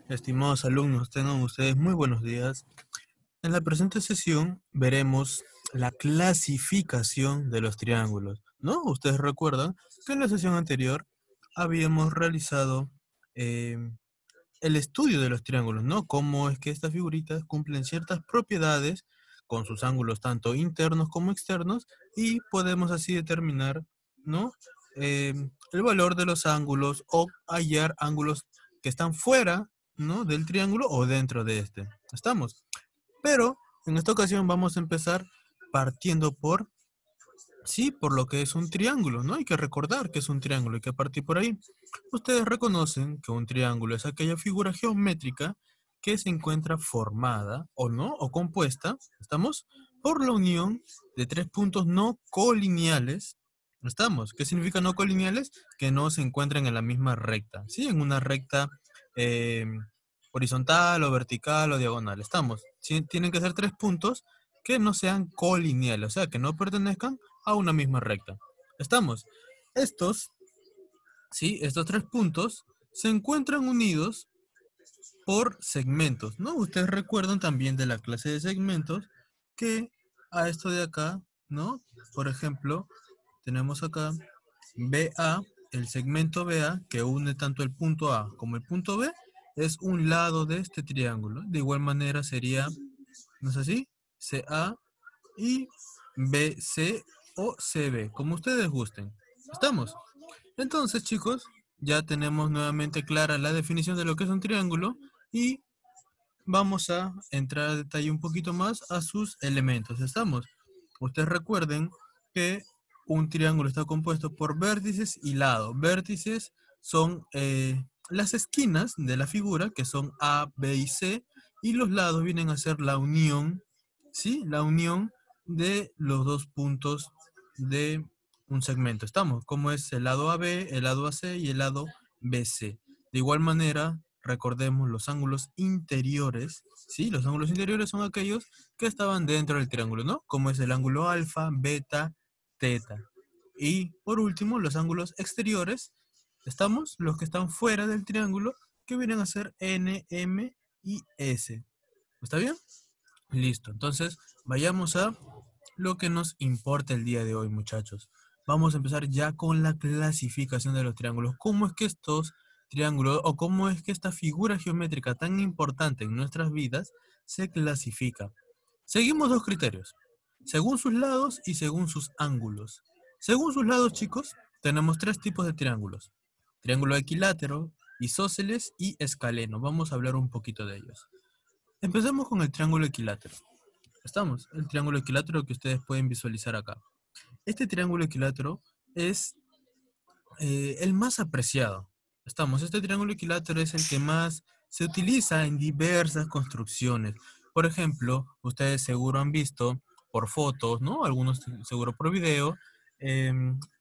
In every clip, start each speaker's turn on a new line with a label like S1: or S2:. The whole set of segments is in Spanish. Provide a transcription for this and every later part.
S1: Estimados alumnos, tengan ustedes muy buenos días. En la presente sesión veremos la clasificación de los triángulos, ¿no? Ustedes recuerdan que en la sesión anterior habíamos realizado eh, el estudio de los triángulos, ¿no? Cómo es que estas figuritas cumplen ciertas propiedades con sus ángulos tanto internos como externos y podemos así determinar, ¿no? Eh, el valor de los ángulos o hallar ángulos que están fuera, ¿no? Del triángulo o dentro de este. ¿Estamos? Pero en esta ocasión vamos a empezar partiendo por, sí, por lo que es un triángulo, ¿no? Hay que recordar que es un triángulo, hay que partir por ahí. Ustedes reconocen que un triángulo es aquella figura geométrica que se encuentra formada, o no, o compuesta, ¿estamos? Por la unión de tres puntos no colineales, ¿estamos? ¿Qué significa no colineales? Que no se encuentran en la misma recta, ¿sí? En una recta eh, horizontal o vertical o diagonal, ¿estamos? Sí, tienen que ser tres puntos que no sean colineales, o sea, que no pertenezcan a una misma recta. ¿Estamos? Estos, ¿sí? Estos tres puntos se encuentran unidos por segmentos, ¿no? Ustedes recuerdan también de la clase de segmentos que a esto de acá, ¿no? Por ejemplo, tenemos acá BA, el segmento BA que une tanto el punto A como el punto B, es un lado de este triángulo. De igual manera sería, ¿no es así? CA y BC o CB, como ustedes gusten. ¿Estamos? Entonces, chicos, ya tenemos nuevamente clara la definición de lo que es un triángulo y vamos a entrar a detalle un poquito más a sus elementos. ¿Estamos? Ustedes recuerden que un triángulo está compuesto por vértices y lados. Vértices son las esquinas de la figura, que son A, B y C, y los lados vienen a ser la unión, ¿sí? La unión de los dos puntos de un segmento. ¿Estamos? Como es el lado AB, el lado AC y el lado BC. De igual manera, recordemos los ángulos interiores, ¿sí? Los ángulos interiores son aquellos que estaban dentro del triángulo, ¿no? Como es el ángulo alfa, beta, teta. Y por último, los ángulos exteriores, estamos los que están fuera del triángulo, que vienen a ser N, M y S. ¿Está bien? Listo. Entonces, vayamos a lo que nos importa el día de hoy, muchachos. Vamos a empezar ya con la clasificación de los triángulos. ¿Cómo es que estos triángulos o cómo es que esta figura geométrica tan importante en nuestras vidas se clasifica? Seguimos dos criterios, según sus lados y según sus ángulos. Según sus lados, chicos, tenemos tres tipos de triángulos. Triángulo equilátero, isósceles y escaleno. Vamos a hablar un poquito de ellos. Empecemos con el triángulo equilátero. Estamos, el triángulo equilátero que ustedes pueden visualizar acá. Este triángulo equilátero es el más apreciado. Estamos, este triángulo equilátero es el que más se utiliza en diversas construcciones. Por ejemplo, ustedes seguro han visto por fotos, ¿no? Algunos seguro por video,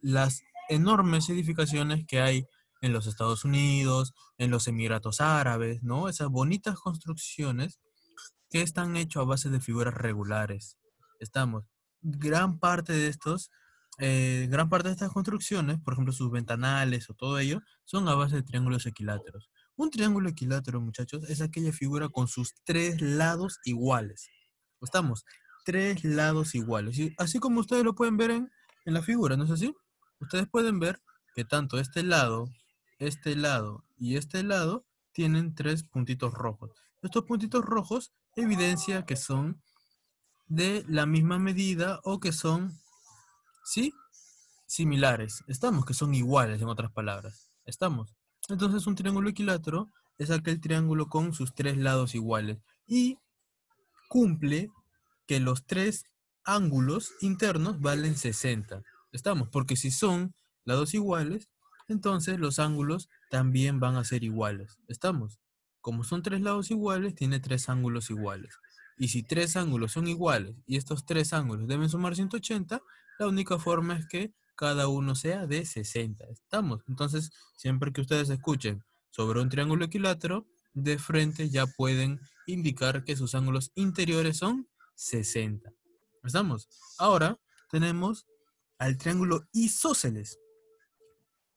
S1: las enormes edificaciones que hay en los Estados Unidos, en los Emiratos Árabes, ¿no? Esas bonitas construcciones que están hechos a base de figuras regulares. Estamos. Gran parte de gran parte de estas construcciones, por ejemplo, sus ventanales o todo ello, son a base de triángulos equiláteros. Un triángulo equilátero, muchachos, es aquella figura con sus tres lados iguales. Estamos. Tres lados iguales. Y así como ustedes lo pueden ver en la figura, ¿no es así? Ustedes pueden ver que tanto este lado y este lado tienen tres puntitos rojos. Estos puntitos rojos evidencia que son de la misma medida o que son, ¿sí? Similares. Estamos, que son iguales en otras palabras. Estamos. Entonces un triángulo equilátero es aquel triángulo con sus tres lados iguales y cumple que los tres ángulos internos valen 60. Estamos, porque si son lados iguales, entonces los ángulos también van a ser iguales. Estamos. Como son tres lados iguales, tiene tres ángulos iguales. Y si tres ángulos son iguales y estos tres ángulos deben sumar 180, la única forma es que cada uno sea de 60. ¿Estamos? Entonces, siempre que ustedes escuchen sobre un triángulo equilátero, de frente ya pueden indicar que sus ángulos interiores son 60. ¿Estamos? Ahora tenemos al triángulo isósceles.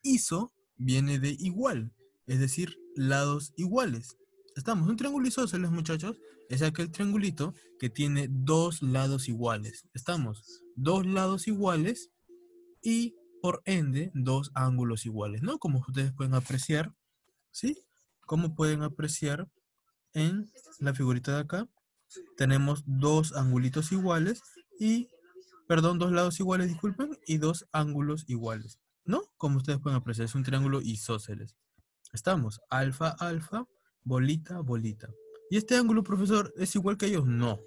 S1: Iso viene de igual, es decir, lados iguales. Estamos, un triángulo isósceles, muchachos, es aquel triangulito que tiene dos lados iguales. Estamos, dos lados iguales y por ende dos ángulos iguales, ¿no? Como ustedes pueden apreciar, ¿sí? Como pueden apreciar en la figurita de acá, tenemos dos angulitos iguales y, perdón, dos lados iguales, disculpen, y dos ángulos iguales, ¿no? Como ustedes pueden apreciar, es un triángulo isósceles. Estamos, alfa, alfa, bolita, bolita. ¿Y este ángulo, profesor, es igual que ellos? No.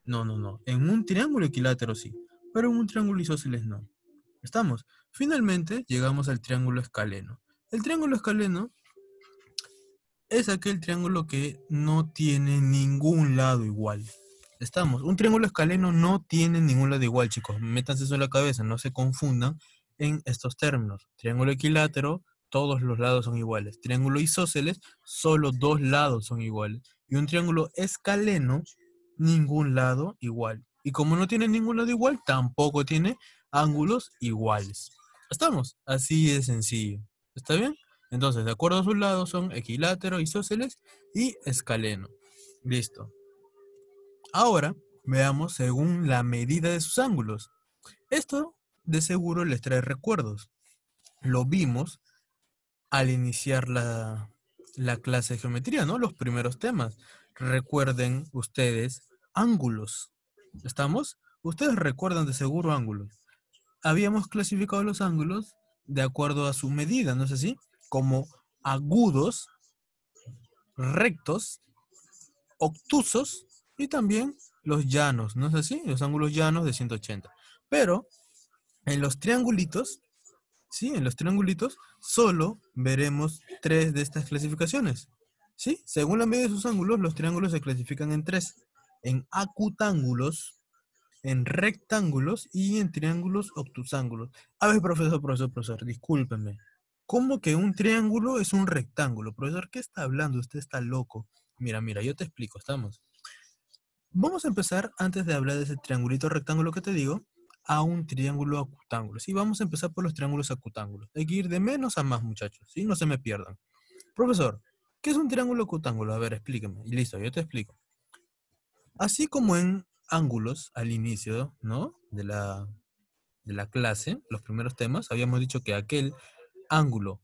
S1: No, no, no. En un triángulo equilátero sí, pero en un triángulo isósceles no. Estamos. Finalmente llegamos al triángulo escaleno. El triángulo escaleno es aquel triángulo que no tiene ningún lado igual. Estamos. Un triángulo escaleno no tiene ningún lado igual, chicos. Métanse eso en la cabeza, no se confundan en estos términos. Triángulo equilátero, todos los lados son iguales. Triángulo isósceles, solo dos lados son iguales. Y un triángulo escaleno, ningún lado igual. Y como no tiene ningún lado igual, tampoco tiene ángulos iguales. ¿Estamos? Así de sencillo. ¿Está bien? Entonces, de acuerdo a sus lados son equilátero, isósceles y escaleno. Listo. Ahora, veamos según la medida de sus ángulos. Esto de seguro les trae recuerdos. Lo vimos al iniciar la clase de geometría, ¿no? Los primeros temas. Recuerden ustedes ángulos. ¿Estamos? Ustedes recuerdan de seguro ángulos. Habíamos clasificado los ángulos de acuerdo a su medida, ¿no es así? Como agudos, rectos, obtusos y también los llanos, ¿no es así? Los ángulos llanos de 180. Pero en los triangulitos, ¿sí? En los triangulitos solo veremos tres de estas clasificaciones, ¿sí? Según la medida de sus ángulos, los triángulos se clasifican en tres. En acutángulos, en rectángulos y en triángulos obtusángulos. A ver, profesor, discúlpeme. ¿Cómo que un triángulo es un rectángulo? Profesor, ¿qué está hablando? Usted está loco. Mira, yo te explico, estamos. Vamos a empezar, antes de hablar de ese triangulito rectángulo que te digo, a un triángulo acutángulo. Sí, vamos a empezar por los triángulos acutángulos. Hay que ir de menos a más, muchachos, ¿sí? No se me pierdan. Profesor, ¿qué es un triángulo acutángulo? A ver, explíqueme. Y listo, yo te explico. Así como en ángulos al inicio, ¿no? De la clase, los primeros temas, habíamos dicho que aquel ángulo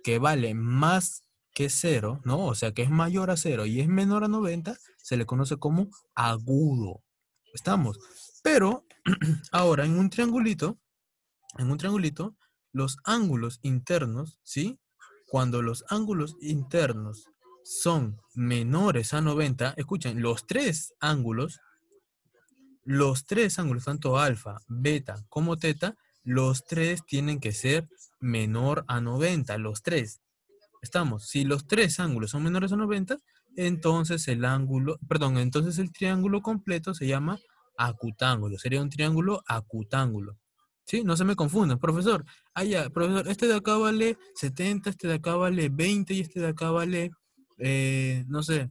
S1: que vale más que cero, ¿no? O sea, que es mayor a cero y es menor a 90, se le conoce como agudo. ¿Estamos? Pero ahora en un triangulito, los ángulos internos, ¿sí? Cuando los ángulos internos son menores a 90, escuchen, los tres ángulos, tanto alfa, beta como teta, los tres tienen que ser menor a 90, los tres. Estamos, si los tres ángulos son menores a 90, entonces entonces el triángulo completo se llama acutángulo, sería un triángulo acutángulo. ¿Sí? No se me confundan, profesor. Ya, profesor, este de acá vale 70, este de acá vale 20 y este de acá vale, no sé,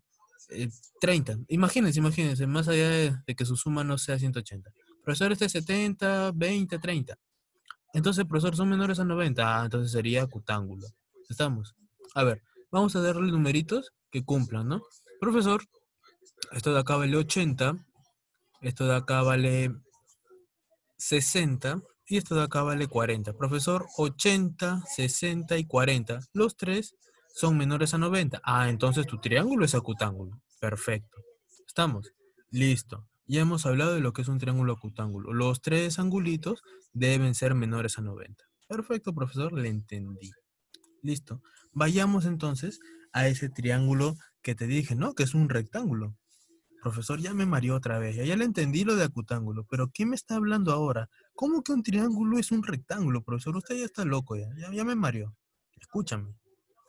S1: 30. Imagínense, más allá de que su suma no sea 180. Profesor, este es 70, 20, 30. Entonces, profesor, son menores a 90. Entonces sería acutángulo. ¿Estamos? A ver, vamos a darle numeritos que cumplan, ¿no? Profesor, esto de acá vale 80, esto de acá vale 60 y esto de acá vale 40. Profesor, 80, 60 y 40. Los tres son menores a 90. Entonces tu triángulo es acutángulo. Perfecto. ¿Estamos? Listo. Ya hemos hablado de lo que es un triángulo acutángulo. Los tres angulitos deben ser menores a 90. Perfecto, profesor, le entendí. Listo. Vayamos entonces a ese triángulo que te dije, ¿no? Que es un rectángulo. Profesor, ya me mareó otra vez. Ya le entendí lo de acutángulo, pero ¿qué me está hablando ahora? ¿Cómo que un triángulo es un rectángulo, profesor? Usted ya está loco ya me mareó. Escúchame.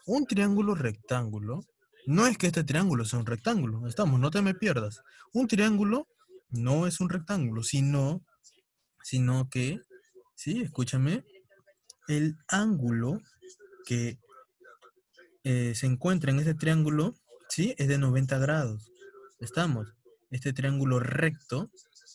S1: Un triángulo rectángulo no es que este triángulo sea un rectángulo. Estamos, no te me pierdas. Un triángulo no es un rectángulo, sino que, sí, escúchame, el ángulo que se encuentra en este triángulo, ¿sí? Es de 90 grados. Estamos. Este triángulo recto,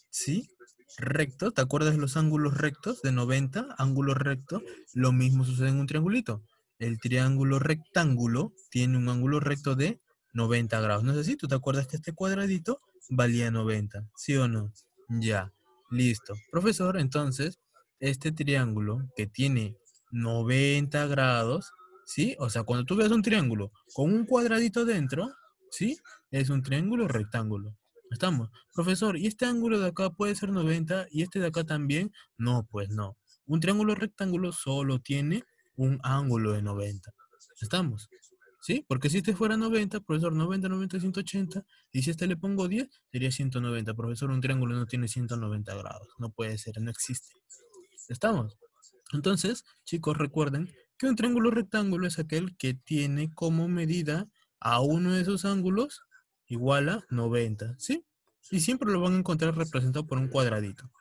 S1: ¿sí? Recto, ¿te acuerdas de los ángulos rectos de 90? Ángulo recto. Lo mismo sucede en un triangulito. El triángulo rectángulo tiene un ángulo recto de 90 grados. ¿No es así? ¿Tú te acuerdas que este cuadradito valía 90? ¿Sí o no? Ya, listo. Profesor, entonces, este triángulo que tiene 90 grados, ¿sí? O sea, cuando tú veas un triángulo con un cuadradito dentro, ¿sí? Es un triángulo rectángulo. ¿Estamos? Profesor, ¿y este ángulo de acá puede ser 90 y este de acá también? No, pues no. Un triángulo rectángulo solo tiene un ángulo de 90. ¿Estamos? ¿Sí? Porque si este fuera 90, profesor, 90, 90, 180, y si este le pongo 10, sería 190. Profesor, un triángulo no tiene 190 grados. No puede ser, no existe. ¿Estamos? Entonces, chicos, recuerden que un triángulo rectángulo es aquel que tiene como medida a uno de esos ángulos igual a 90, ¿sí? Y siempre lo van a encontrar representado por un cuadradito.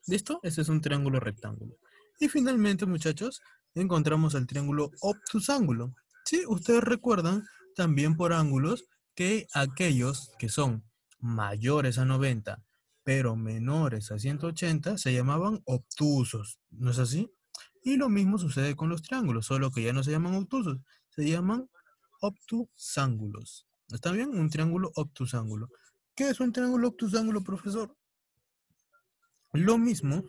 S1: ¿Listo? Ese es un triángulo rectángulo. Y finalmente, muchachos, encontramos el triángulo obtusángulo. Sí, ustedes recuerdan también por ángulos que aquellos que son mayores a 90, pero menores a 180, se llamaban obtusos. ¿No es así? Y lo mismo sucede con los triángulos, solo que ya no se llaman obtusos, se llaman obtusángulos. ¿Está bien? Un triángulo obtusángulo. ¿Qué es un triángulo obtusángulo, profesor? Lo mismo.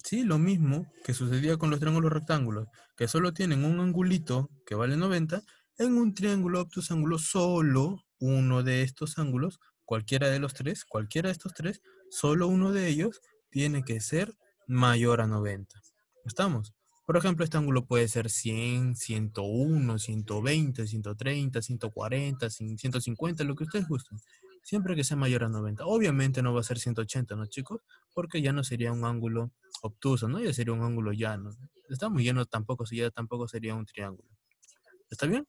S1: Sí, lo mismo que sucedía con los triángulos rectángulos, que solo tienen un angulito que vale 90, en un triángulo obtusángulo solo uno de estos ángulos, cualquiera de los tres, cualquiera de estos tres, solo uno de ellos tiene que ser mayor a 90. ¿Estamos? Por ejemplo, este ángulo puede ser 100, 101, 120, 130, 140, 150, lo que ustedes gusten. Siempre que sea mayor a 90. Obviamente no va a ser 180, ¿no, chicos? Porque ya no sería un ángulo obtuso, ¿no? Ya sería un ángulo llano. Está muy llano tampoco, ya tampoco sería un triángulo. ¿Está bien?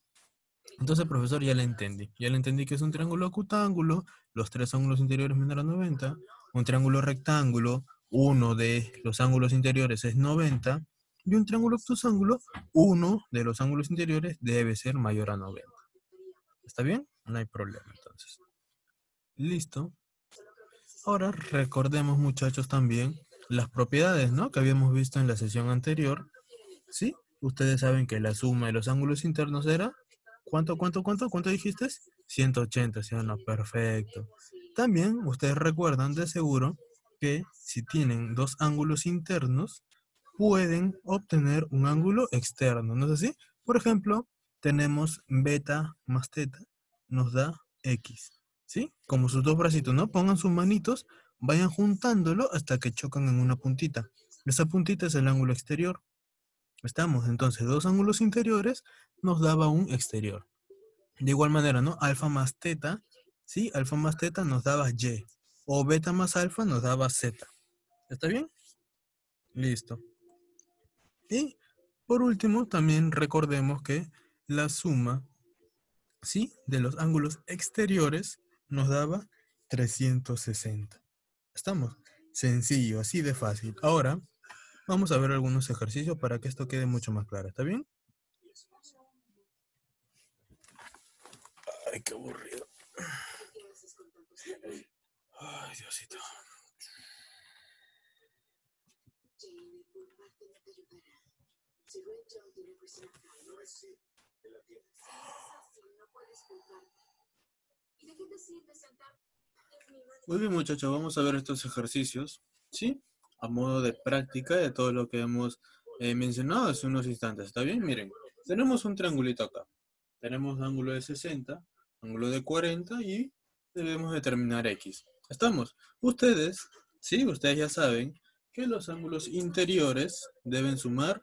S1: Entonces, profesor, ya le entendí. Ya le entendí que es un triángulo ocutángulo, los tres ángulos interiores menor a 90, un triángulo rectángulo, uno de los ángulos interiores es 90, y un triángulo obtusángulo, uno de los ángulos interiores debe ser mayor a 90. ¿Está bien? No hay problema, entonces. Listo. Ahora recordemos, muchachos, también las propiedades, ¿no? Que habíamos visto en la sesión anterior. ¿Sí? Ustedes saben que la suma de los ángulos internos era, ¿cuánto dijiste? 180, ¿sí o no? Perfecto. También ustedes recuerdan de seguro que si tienen dos ángulos internos, pueden obtener un ángulo externo, ¿no es así? Por ejemplo, tenemos beta más teta, nos da X, ¿sí? Como sus dos bracitos, ¿no? Pongan sus manitos, vayan juntándolo hasta que chocan en una puntita. Esa puntita es el ángulo exterior. Estamos, entonces, dos ángulos interiores nos daba un exterior. De igual manera, ¿no? Alfa más teta, ¿sí? Alfa más teta nos daba Y. O beta más alfa nos daba Z. ¿Está bien? Listo. Y por último, también recordemos que la suma, ¿sí? De los ángulos exteriores nos daba 360. ¿Estamos? Sencillo, así de fácil. Ahora, vamos a ver algunos ejercicios para que esto quede mucho más claro. ¿Está bien? Ay, qué aburrido. Ay, Diosito. Muy bien, muchachos, vamos a ver estos ejercicios, ¿sí? A modo de práctica de todo lo que hemos mencionado hace unos instantes. ¿Está bien? Miren, tenemos un triangulito acá. Tenemos ángulo de 60, ángulo de 40 y debemos determinar X. ¿Estamos? Ustedes, sí, ustedes ya saben que los ángulos interiores deben sumar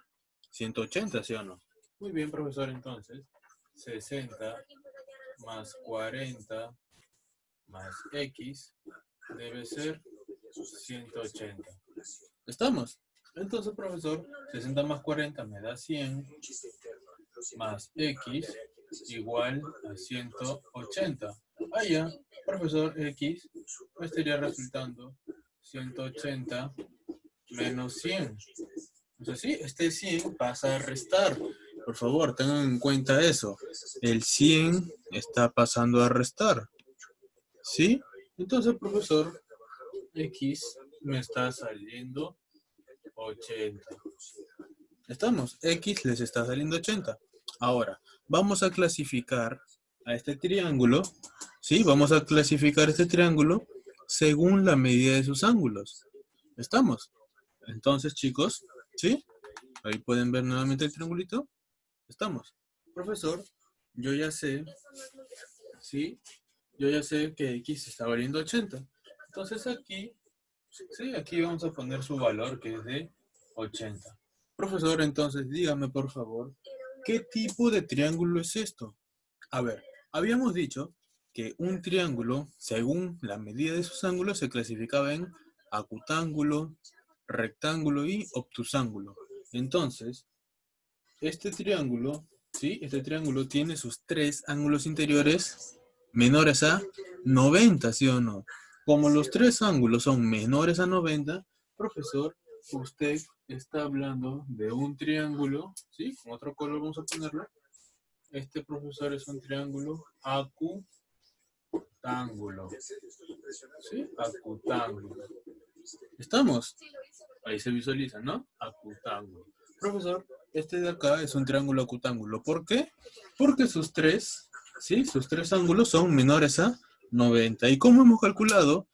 S1: 180, ¿sí o no? Muy bien, profesor, entonces, 60 más 40 más X debe ser 180. ¿Estamos? Entonces, profesor, 60 más 40 me da 100 más X igual a 180. Ah, ya, profesor, X me estaría resultando 180 menos 100. Entonces, sí, este 100 pasa a restar. Por favor, tengan en cuenta eso. El 100 está pasando a restar. ¿Sí? Entonces, profesor, X me está saliendo 80. ¿Estamos? X les está saliendo 80. Ahora, vamos a clasificar a este triángulo, ¿sí? Vamos a clasificar este triángulo según la medida de sus ángulos. ¿Estamos? Entonces, chicos, ¿sí? Ahí pueden ver nuevamente el triangulito. Estamos. Profesor, yo ya sé, ¿sí? Yo ya sé que X está valiendo 80. Entonces aquí, sí, aquí vamos a poner su valor que es de 80. Profesor, entonces dígame por favor, ¿qué tipo de triángulo es esto? A ver, habíamos dicho que un triángulo, según la medida de sus ángulos, se clasificaba en acutángulo, rectángulo y obtusángulo. Entonces, este triángulo, ¿sí? Este triángulo tiene sus tres ángulos interiores menores a 90, ¿sí o no? Como los tres ángulos son menores a 90, profesor, usted está hablando de un triángulo, ¿sí? Con otro color vamos a ponerlo. Este, profesor, es un triángulo acutángulo. ¿Sí? Acutángulo. ¿Estamos? Ahí se visualiza, ¿no? Acutángulo. Profesor, este de acá es un triángulo acutángulo. ¿Por qué? Porque sus tres, ¿sí? Sus tres ángulos son menores a 90. ¿Y cómo hemos calculado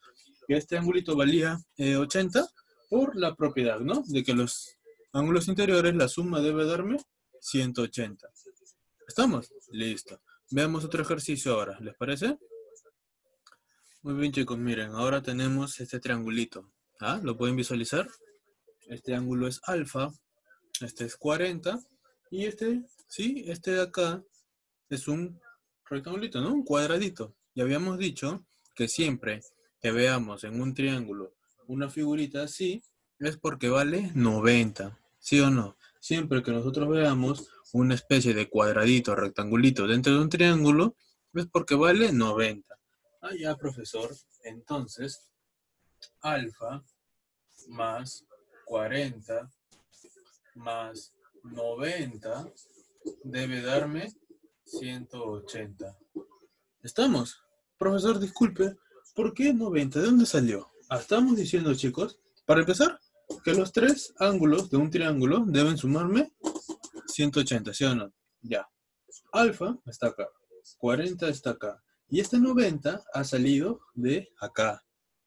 S1: que este angulito valía 80? Por la propiedad, ¿no? De que los ángulos interiores, la suma debe darme 180. ¿Estamos? Listo. Veamos otro ejercicio ahora, ¿les parece? Muy bien, chicos, miren, ahora tenemos este triangulito. ¿Ah? ¿Lo pueden visualizar? Este ángulo es alfa, este es 40, y este, sí, este de acá es un rectangulito, ¿no? Un cuadradito. Y habíamos dicho que siempre que veamos en un triángulo una figurita así, es porque vale 90, ¿sí o no? Siempre que nosotros veamos una especie de cuadradito, rectangulito dentro de un triángulo, es porque vale 90. Ah, ya, profesor. Entonces, alfa más 40 más 90 debe darme 180. ¿Estamos? Profesor, disculpe, ¿por qué 90? ¿De dónde salió? Estamos diciendo, chicos, para empezar, que los tres ángulos de un triángulo deben sumarme 180, ¿sí o no? Ya. Alfa está acá, 40 está acá, y este 90 ha salido de acá.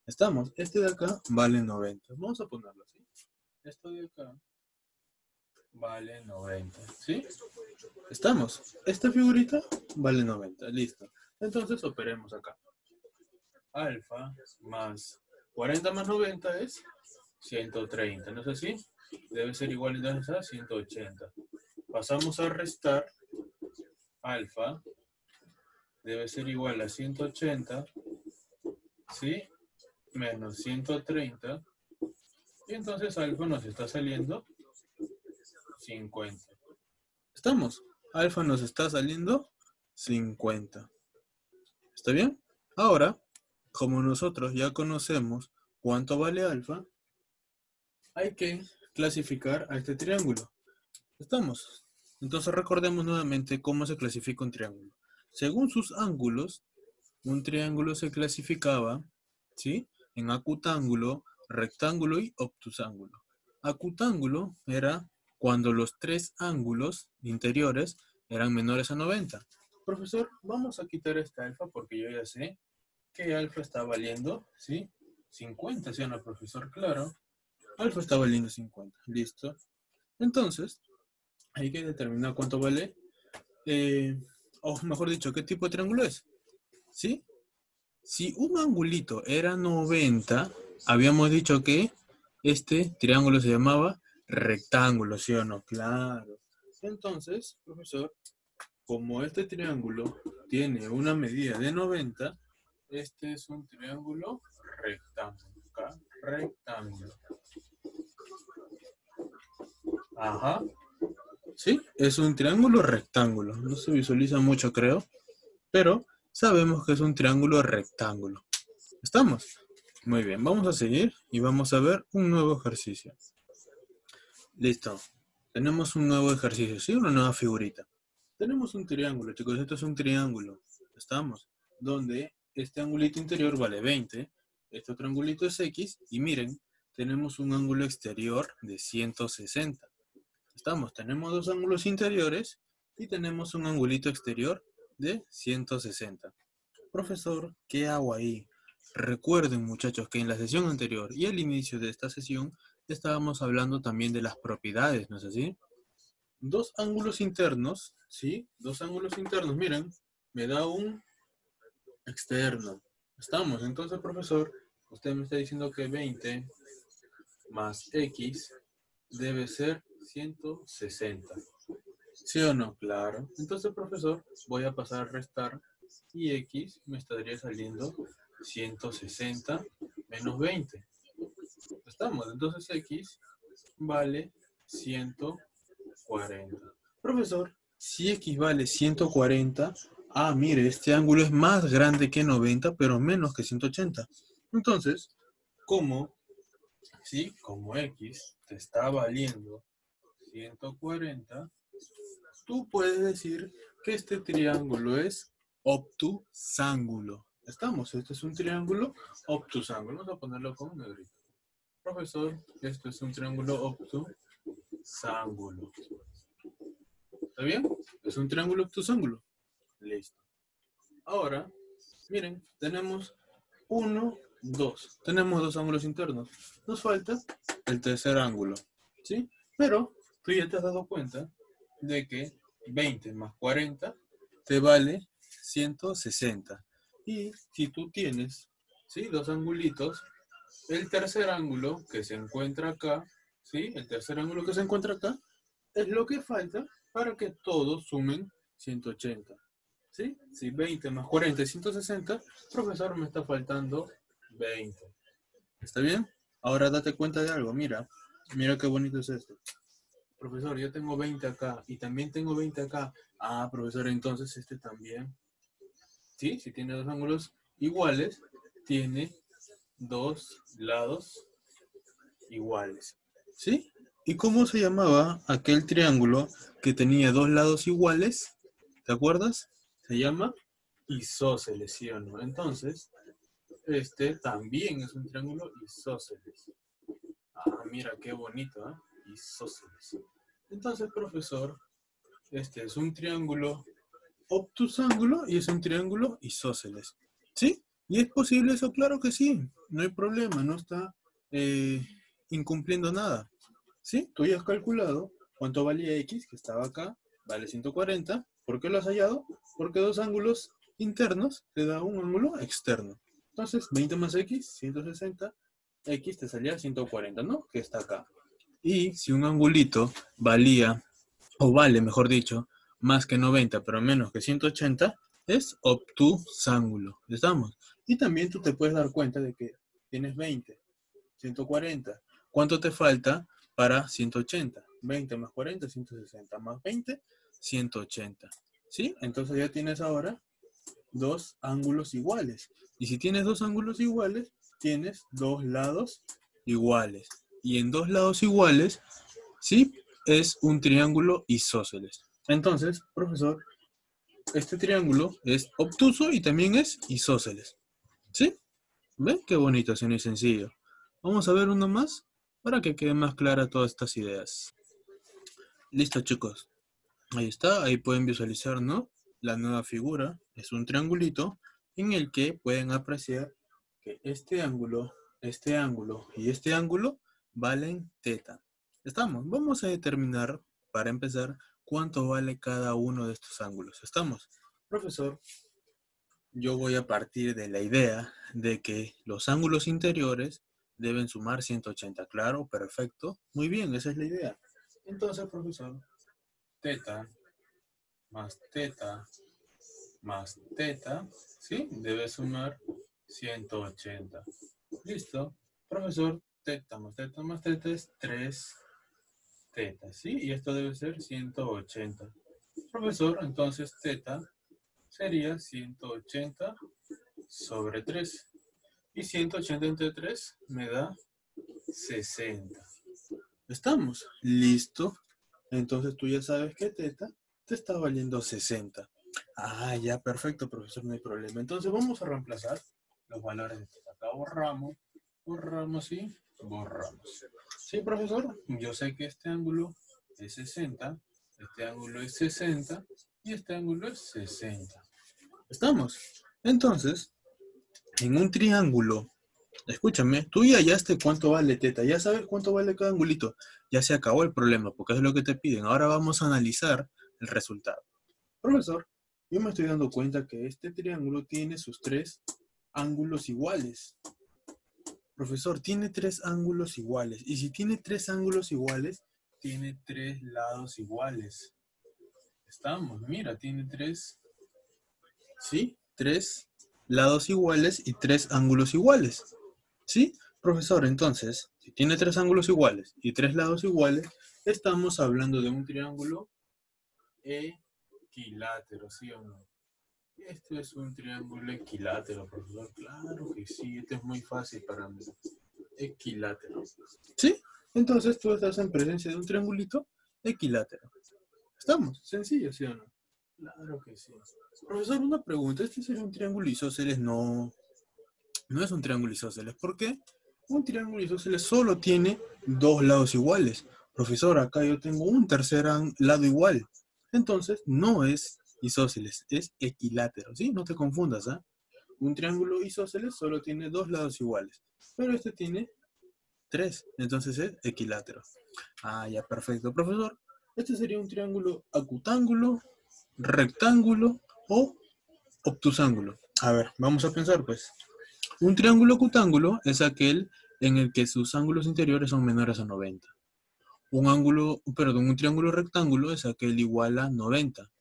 S1: ¿Estamos? Este de acá vale 90. Vamos a ponerlo así. Esto de acá vale 90, ¿sí? ¿Estamos? Esta figurita vale 90, listo. Entonces operemos acá. Alfa más 40 más 90 es 130, ¿no es así? Debe ser igual entonces a 180. Pasamos a restar. Alfa debe ser igual a 180, ¿sí? Menos 130. Y entonces alfa nos está saliendo 50. ¿Estamos? Alfa nos está saliendo 50. ¿Está bien? Ahora, como nosotros ya conocemos cuánto vale alfa, hay que clasificar a este triángulo. ¿Estamos? Entonces recordemos nuevamente cómo se clasifica un triángulo. Según sus ángulos, un triángulo se clasificaba, ¿sí? En acutángulo, rectángulo y obtusángulo. Acutángulo era cuando los tres ángulos interiores eran menores a 90. Profesor, vamos a quitar esta alfa porque yo ya sé que alfa está valiendo, ¿sí? 50, ¿sí o no, profesor? Claro. Alfa está valiendo 50. Listo. Entonces, hay que determinar cuánto vale, o mejor dicho, qué tipo de triángulo es. ¿Sí? Si un angulito era 90, habíamos dicho que este triángulo se llamaba rectángulo, ¿sí o no? Claro. Entonces, profesor, como este triángulo tiene una medida de 90, este es un triángulo rectángulo. Acá, rectángulo. Ajá. Sí, es un triángulo rectángulo. No se visualiza mucho, creo, pero sabemos que es un triángulo rectángulo. ¿Estamos? Muy bien, vamos a seguir y vamos a ver un nuevo ejercicio. Listo. Tenemos un nuevo ejercicio, ¿sí? Una nueva figurita. Tenemos un triángulo, chicos. Esto es un triángulo. ¿Estamos? Donde este angulito interior vale 20. Este otro angulito es X. Y miren, tenemos un ángulo exterior de 160. Estamos, tenemos dos ángulos interiores y tenemos un angulito exterior de 160. Profesor, ¿qué hago ahí? Recuerden, muchachos, que en la sesión anterior y al inicio de esta sesión estábamos hablando también de las propiedades, ¿no es así? Dos ángulos internos, ¿sí? Dos ángulos internos, miren, me da un externo. Estamos, entonces, profesor, usted me está diciendo que 20 más x debe ser 160. ¿Sí o no? Claro. Entonces, profesor, voy a pasar a restar y x me estaría saliendo 160 menos 20. Estamos, entonces x vale 140. Profesor, si x vale 140, mire, este ángulo es más grande que 90, pero menos que 180. Entonces, como, ¿sí? Como x te está valiendo 140, tú puedes decir que este triángulo es obtusángulo. Estamos, este es un triángulo obtusángulo. Vamos a ponerlo con negrito. Profesor, esto es un triángulo obtusángulo. ¿Está bien? Es un triángulo obtusángulo. Listo. Ahora, miren, tenemos 1, 2. Tenemos dos ángulos internos. Nos falta el tercer ángulo. ¿Sí? Pero tú ya te has dado cuenta de que 20 más 40 te vale 160. Y si tú tienes, ¿sí?, dos angulitos, el tercer ángulo que se encuentra acá, ¿sí? El tercer ángulo que se encuentra acá es lo que falta para que todos sumen 180. ¿Sí? Si 20 más 40 es 160, profesor, me está faltando 20. ¿Está bien? Ahora date cuenta de algo. Mira, mira qué bonito es esto. Profesor, yo tengo 20 acá y también tengo 20 acá. Profesor, entonces este también. ¿Sí? Si tiene dos ángulos iguales, tiene dos lados iguales. ¿Sí? ¿Y cómo se llamaba aquel triángulo que tenía dos lados iguales? ¿Te acuerdas? Se llama isósceles, ¿sí o no? Entonces, este también es un triángulo isósceles. Mira qué bonito, ¿eh? Isósceles. Entonces, profesor, este es un triángulo obtusángulo y es un triángulo isósceles. ¿Sí? ¿Y es posible eso? Claro que sí. No hay problema, no está incumpliendo nada. ¿Sí? Tú ya has calculado cuánto valía x, que estaba acá, vale 140. ¿Por qué lo has hallado? Porque dos ángulos internos te da un ángulo externo. Entonces, 20 más x, 160, x te salía 140, ¿no? Que está acá. Y si un angulito valía, o vale, mejor dicho, más que 90, pero menos que 180, es obtusángulo. ¿Estamos? Y también tú te puedes dar cuenta de que tienes 20, 140. ¿Cuánto te falta para 180? 20 más 40, 160, más 20, 180. ¿Sí? Entonces ya tienes ahora dos ángulos iguales. Y si tienes dos ángulos iguales, tienes dos lados iguales. Y en dos lados iguales, ¿sí?, es un triángulo isósceles. Entonces, profesor, este triángulo es obtuso y también es isósceles. ¿Sí? ¿Ven? Qué bonito, así y sencillo. Vamos a ver uno más para que quede más clara todas estas ideas. Listo, chicos. Ahí está, ahí pueden visualizar, ¿no? La nueva figura es un triangulito en el que pueden apreciar que este ángulo y este ángulo valen teta. ¿Estamos? Vamos a determinar, para empezar, cuánto vale cada uno de estos ángulos. ¿Estamos? Profesor, yo voy a partir de la idea de que los ángulos interiores deben sumar 180. Claro, perfecto. Muy bien, esa es la idea. Entonces, profesor, teta más teta más teta, ¿sí? Debe sumar 180. Listo. Profesor, teta más teta es 3 teta, ¿sí? Y esto debe ser 180. Profesor, entonces teta sería 180 sobre 3. Y 180 entre 3 me da 60. ¿Estamos? Listo. Entonces tú ya sabes que teta te está valiendo 60. Ya, perfecto, profesor, no hay problema. Entonces vamos a reemplazar los valores de teta. Acá borramos y borramos. Sí, profesor, yo sé que este ángulo es 60, este ángulo es 60 y este ángulo es 60. ¿Estamos? Entonces, en un triángulo, escúchame, tú ya hallaste cuánto vale teta, ya sabes cuánto vale cada angulito. Ya se acabó el problema, porque es lo que te piden. Ahora vamos a analizar el resultado. Profesor, yo me estoy dando cuenta que este triángulo tiene sus tres ángulos iguales. Profesor, tiene tres ángulos iguales. Y si tiene tres ángulos iguales, tiene tres lados iguales. Estamos, mira, tiene tres, ¿sí? Tres lados iguales y tres ángulos iguales. ¿Sí? Profesor, entonces, si tiene tres ángulos iguales y tres lados iguales, estamos hablando de un triángulo equilátero, ¿sí o no? Este es un triángulo equilátero, profesor. Claro que sí, este es muy fácil para mí. Equilátero. ¿Sí? Entonces tú estás en presencia de un triangulito equilátero. ¿Estamos? Sencillo, ¿sí o no? Claro que sí. Profesor, una pregunta. ¿Este sería un triángulo isósceles? No, no es un triángulo isósceles. ¿Por qué? Un triángulo isósceles solo tiene dos lados iguales. Profesor, acá yo tengo un tercer lado igual. Entonces, no es isósceles, es equilátero. ¿Sí? No te confundas, ¿ah? Un triángulo isósceles solo tiene dos lados iguales. Pero este tiene tres. Entonces es equilátero. Ah, ya, perfecto. Profesor, este sería un triángulo acutángulo, rectángulo o obtusángulo. A ver, vamos a pensar pues. Un triángulo acutángulo es aquel en el que sus ángulos interiores son menores a 90. Un triángulo rectángulo es aquel igual a 90,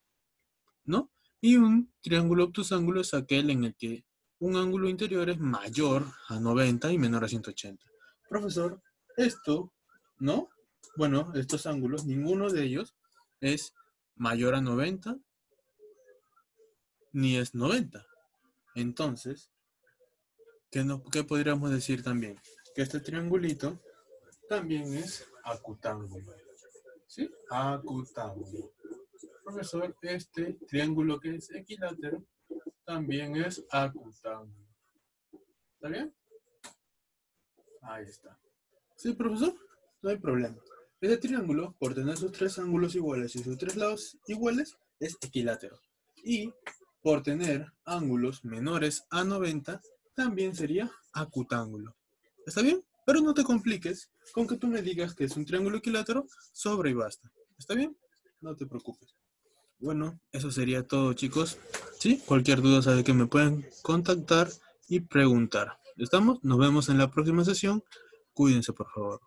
S1: ¿no? Y un triángulo obtusángulo es aquel en el que un ángulo interior es mayor a 90 y menor a 180. Profesor, esto, ¿no? Bueno, estos ángulos, ninguno de ellos es mayor a 90 ni es 90. Entonces, ¿qué podríamos decir también? Que este triangulito también es acutángulo. ¿Sí? Acutángulo. Profesor, este triángulo que es equilátero también es acutángulo. ¿Está bien? Ahí está. ¿Sí, profesor? No hay problema. Este triángulo, por tener sus tres ángulos iguales y sus tres lados iguales, es equilátero. Y por tener ángulos menores a 90, también sería acutángulo. ¿Está bien? Pero no te compliques con que tú me digas que es un triángulo equilátero, sobra y basta. ¿Está bien? No te preocupes. Bueno, eso sería todo, chicos. ¿Sí? Cualquier duda sabe que me pueden contactar y preguntar. ¿Estamos? Nos vemos en la próxima sesión. Cuídense, por favor.